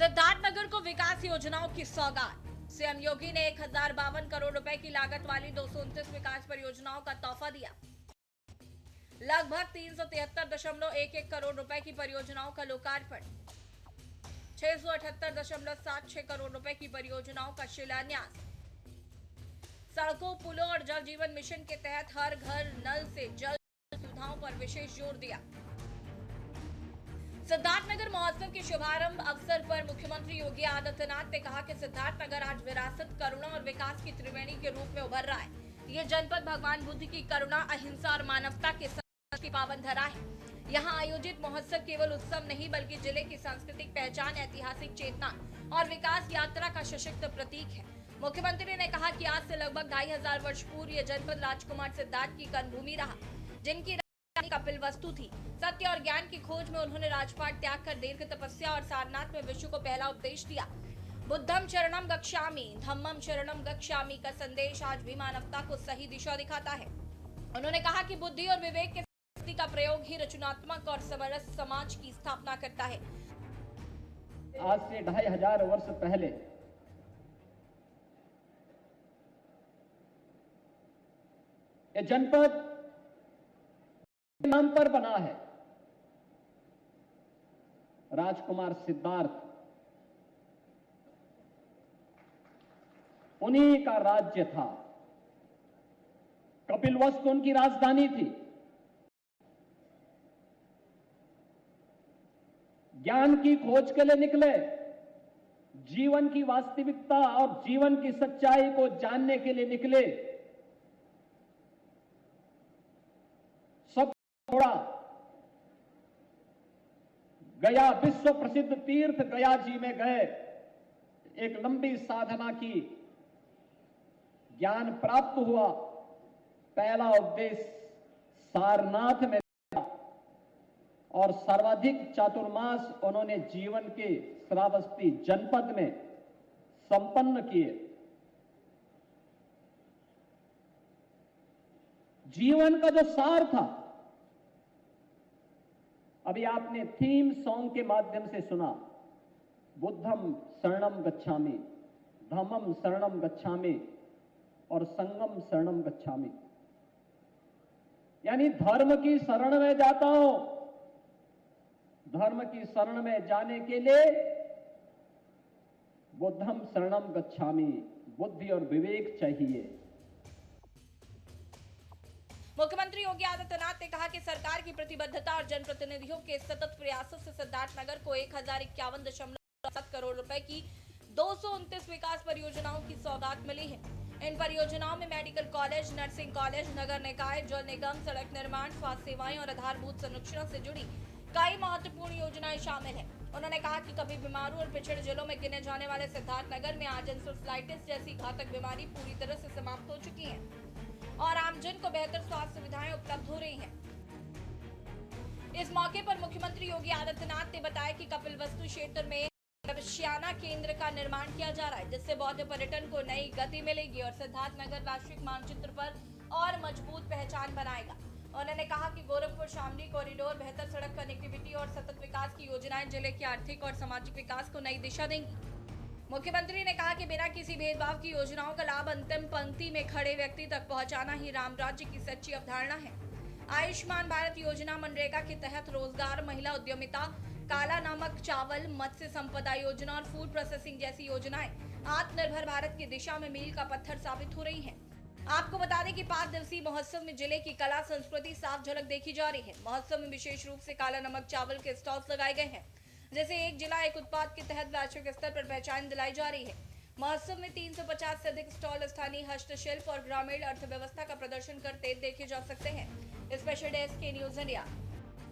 सिद्धार्थनगर को विकास योजनाओं की सौगात। सीएम योगी ने 1052 करोड़ रुपए की लागत वाली 229 विकास परियोजनाओं का तोहफा दिया। लगभग 373.11 करोड़ रुपए की परियोजनाओं का लोकार्पण, 678.76 करोड़ रुपए की परियोजनाओं का शिलान्यास। सड़कों, पुलों और जल जीवन मिशन के तहत हर घर नल से जल सुविधाओं पर विशेष जोर दिया। सिद्धार्थनगर महोत्सव के शुभारंभ अवसर पर मुख्यमंत्री योगी आदित्यनाथ ने कहा कि सिद्धार्थनगर आज विरासत, करुणा और विकास की त्रिवेणी के रूप में उभर रहा है। ये जनपद भगवान बुद्ध की करुणा, अहिंसा और मानवता के संदेश की पावन धरा है। यहाँ आयोजित महोत्सव केवल उत्सव नहीं बल्कि जिले की सांस्कृतिक पहचान, ऐतिहासिक चेतना और विकास यात्रा का सशक्त प्रतीक है। मुख्यमंत्री ने कहा कि आज से लगभग 2500 वर्ष पूर्व यह जनपद राजकुमार सिद्धार्थ की कर्मभूमि रहा, जिनकी कपिलवस्तु थी। सत्य और ज्ञान की खोज में उन्होंने राजपाट त्याग कर दीर्घ तपस्या और सारनाथ में विश्व को पहला उपदेश दिया। बुद्धम शरणम गच्छामि, धम्मम शरणम गच्छामि का संदेश आज भी मानवता को सही दिशा दिखाता है। उन्होंने कहा कि बुद्धि और विवेक के शक्ति का प्रयोग ही रचनात्मक और समरस समाज की स्थापना करता है। आज से 2500 वर्ष पहले ये जनपद नाम पर बना है। राजकुमार सिद्धार्थ, उन्हीं का राज्य था। कपिलवस्तु उनकी राजधानी थी। ज्ञान की खोज के लिए निकले, जीवन की वास्तविकता और जीवन की सच्चाई को जानने के लिए निकले। सब थोड़ा गया, विश्व प्रसिद्ध तीर्थ गया जी में गए, एक लंबी साधना की, ज्ञान प्राप्त हुआ। पहला उपदेश सारनाथ में दिया और सर्वाधिक चातुर्मास उन्होंने जीवन के श्रावस्ती जनपद में संपन्न किए। जीवन का जो सार था, अभी आपने थीम सॉन्ग के माध्यम से सुना, बुद्धम शरणम गच्छामि, धम्मम शरणम गच्छामि और संगम शरणम गच्छामि। यानी धर्म की शरण में जाता हूं। धर्म की शरण में जाने के लिए बुद्धम शरणम गच्छामि, बुद्धि और विवेक चाहिए। मुख्यमंत्री योगी आदित्यनाथ ने कहा कि सरकार की प्रतिबद्धता और जनप्रतिनिधियों के सतत प्रयासों से सिद्धार्थनगर को 1051.7 करोड़ रुपए की 229 विकास परियोजनाओं की सौगात मिली है। इन परियोजनाओं में मेडिकल कॉलेज, नर्सिंग कॉलेज, नगर निकाय, जल निगम, सड़क निर्माण, स्वास्थ्य सेवाएं और आधारभूत संरचना से जुड़ी कई महत्वपूर्ण योजनाएं शामिल हैं। उन्होंने कहा कि कभी बीमारों और पिछड़े जिलों में गिने जाने वाले सिद्धार्थनगर में आज इंसेफ्लाइटिस जैसी घातक बीमारी पूरी तरह से समाप्त हो चुकी है और आमजन को बेहतर स्वास्थ्य सुविधाएं उपलब्ध हो रही हैं। इस मौके पर मुख्यमंत्री योगी आदित्यनाथ ने बताया कि कपिलवस्तु क्षेत्र में गवेषणा केंद्र का निर्माण किया जा रहा है, जिससे बौद्ध पर्यटन को नई गति मिलेगी और सिद्धार्थनगर वैश्विक मानचित्र पर और मजबूत पहचान बनाएगा। उन्होंने कहा कि गोरखपुर शामली कॉरिडोर, बेहतर सड़क कनेक्टिविटी और सतत विकास की योजनाएं जिले के आर्थिक और सामाजिक विकास को नई दिशा देंगी। मुख्यमंत्री ने कहा कि बिना किसी भेदभाव की योजनाओं का लाभ अंतिम पंक्ति में खड़े व्यक्ति तक पहुंचाना ही राम राज्य की सच्ची अवधारणा है। आयुष्मान भारत योजना, मनरेगा के तहत रोजगार, महिला उद्यमिता, काला नमक चावल, मत्स्य संपदा योजना और फूड प्रोसेसिंग जैसी योजनाएं आत्मनिर्भर भारत की दिशा में मील का पत्थर साबित हो रही हैं। आपको बता दें कि 5 दिवसीय महोत्सव में जिले की कला संस्कृति साफ झलक देखी जा रही है। महोत्सव में विशेष रूप से काला नमक चावल के स्टॉल्स लगाए गए हैं, जैसे एक जिला एक उत्पाद के तहत वैश्विक स्तर पर पहचान दिलाई जा रही है। महोत्सव में 350 से अधिक स्टॉल स्थानीय हस्तशिल्प और ग्रामीण अर्थव्यवस्था का प्रदर्शन करते देखे जा सकते हैं। स्पेशल डेस्क के न्यूज इंडिया।